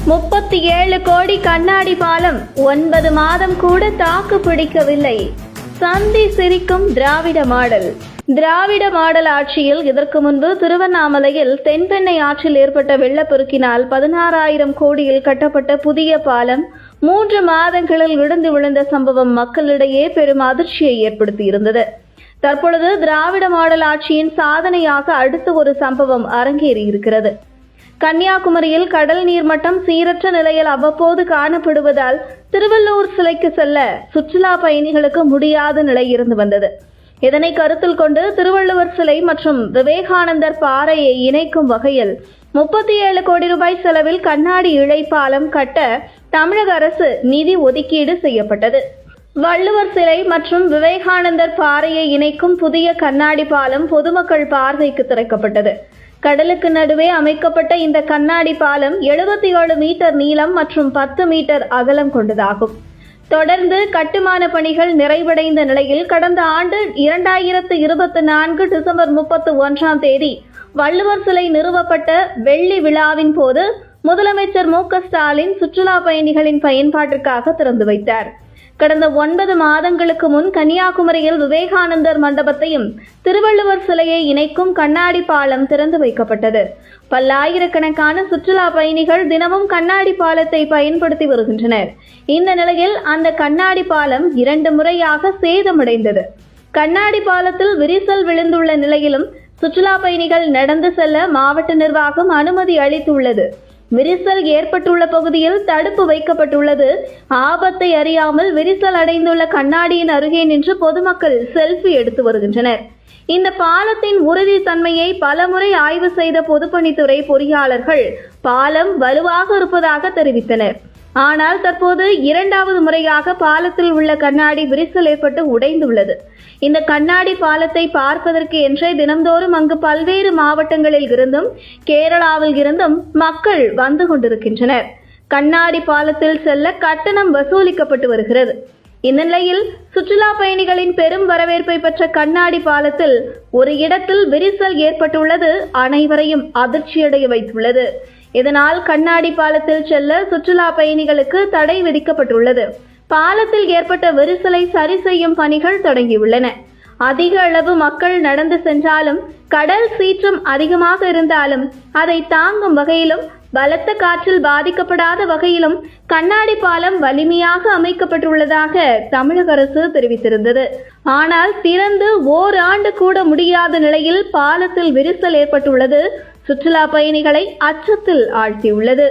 37 கோடி கண்ணாடி பாலம் 9 மாதம் கூட தாக்கு பிடிக்கவில்லை. சந்தி சிரிக்கும் திராவிட மாடல். திராவிட மாடல் ஆட்சியில் இதற்கு முன்பு திருவண்ணாமலையில் தென்பெண்ணை ஆற்றில் ஏற்பட்ட வெள்ளப்பெருக்கினால் 16,000 கோடியில் கட்டப்பட்ட புதிய பாலம் 3 மாதங்களில் இடிந்து விழுந்த சம்பவம் மக்களிடையே பெரும் அதிர்ச்சியை ஏற்படுத்தியிருந்தது. தற்பொழுது திராவிட மாடல் ஆட்சியின் சாதனையாக அடுத்த ஒரு சம்பவம் அரங்கேறியிருக்கிறது. கன்னியாகுமரியில் கடல் நீர்மட்டம் சீரற்ற நிலையில் அவ்வப்போது காணப்படுவதால் திருவள்ளுவர் சிலைக்கு செல்ல சுற்றுலா பயணிகளுக்கு முடியாத நிலை இருந்து வந்தது. இதனை கருத்தில் கொண்டு திருவள்ளுவர் சிலை மற்றும் விவேகானந்தர் பாறையை இணைக்கும் வகையில் 37 கோடி ரூபாய் செலவில் கண்ணாடி இழைப்பாலம் கட்ட தமிழக அரசு நிதி ஒதுக்கீடு செய்யப்பட்டது. வள்ளுவர் சிலை மற்றும் விவேகானந்தர் பாறையை இணைக்கும் புதிய கண்ணாடி பாலம் பொதுமக்கள் பார்வைக்கு திறக்கப்பட்டது. கடலுக்கு நடுவே அமைக்கப்பட்ட இந்த கண்ணாடி பாலம் 77 மீட்டர் நீளம் மற்றும் 10 மீட்டர் அகலம் கொண்டதாகும். தொடர்ந்து கட்டுமான பணிகள் நிறைவடைந்த நிலையில் கடந்த ஆண்டு 2024 டிசம்பர் 31ஆம் தேதி வள்ளுவர் சிலை நிறுவப்பட்ட வெள்ளி விழாவின் போது முதலமைச்சர் மு.க. ஸ்டாலின் சுற்றுலா பயணிகளின் பயன்பாட்டிற்காக திறந்து வைத்தார். கடந்த 9 மாதங்களுக்கு முன் கன்னியாகுமரியில் விவேகானந்தர் மண்டபத்தையும் திருவள்ளுவர் சிலையை இணைக்கும் கண்ணாடி பாலம் திறந்து வைக்கப்பட்டது. பல்லாயிரக்கணக்கான சுற்றுலா பயணிகள் தினமும் கண்ணாடி பாலத்தை பயன்படுத்தி வருகின்றனர். இந்த நிலையில் அந்த கண்ணாடி பாலம் 2 முறையாக சேதமடைந்தது. கண்ணாடி பாலத்தில் விரிசல் விழுந்துள்ள நிலையிலும் சுற்றுலா பயணிகள் நடந்து செல்ல மாவட்ட நிர்வாகம் அனுமதி அளித்துள்ளது. விரிசல் ஏற்பட்டுள்ள பகுதியில் தடுப்பு வைக்கப்பட்டுள்ளது. ஆபத்தை அறியாமல் விரிசல் அடைந்துள்ள கண்ணாடியின் அருகே நின்று பொதுமக்கள் செல்ஃபி எடுத்து வருகின்றனர். இந்த பாலத்தின் உறுதித்தன்மையை பலமுறை ஆய்வு செய்த பொதுப்பணித்துறை பொறியாளர்கள் பாலம் வலுவாக இருப்பதாக தெரிவித்தனர். ஆனால் தற்போது 2வது முறையாக பாலத்தில் உள்ள கண்ணாடி விரிசல் ஏற்பட்டு உடைந்துள்ளது. இந்த கண்ணாடி பாலத்தை பார்ப்பதற்கு என்றே தினந்தோறும் அங்கு பல்வேறு மாவட்டங்களில் இருந்தும் கேரளாவில் இருந்தும் மக்கள் வந்து கொண்டிருக்கின்றனர். கண்ணாடி பாலத்தில் செல்ல கட்டணம் வசூலிக்கப்பட்டு வருகிறது. இந்த நிலையில் சுற்றுலா பயணிகளின் பெரும் வரவேற்பை பெற்ற கண்ணாடி பாலத்தில் ஒரு இடத்தில் விரிசல் ஏற்பட்டுள்ளது அனைவரையும் அதிர்ச்சியடைய வைத்துள்ளது. இதனால் கண்ணாடி பாலத்தில் செல்ல சுற்றுலா பயணிகளுக்கு தடை விதிக்கப்பட்டுள்ளது. பாலத்தில் ஏற்பட்ட விரிசலை சரி செய்யும் பணிகள் தொடங்கியுள்ளன. அதிக அளவு மக்கள் நடந்து சென்றாலும் கடல் சீற்றம் அதிகமாக இருந்தாலும் அதை தாங்கும் வகையிலும் பலத்த காற்றில் பாதிக்கப்படாத வகையிலும் கண்ணாடி பாலம் வலிமையாக அமைக்கப்பட்டுள்ளதாக தமிழக அரசு தெரிவித்திருந்தது. ஆனால் திறந்து ஓராண்டு கூட முடியாத நிலையில் பாலத்தில் விரிசல் ஏற்பட்டுள்ளது சுற்றுலா பயணிகளை அச்சத்தில் ஆழ்த்தியுள்ளது.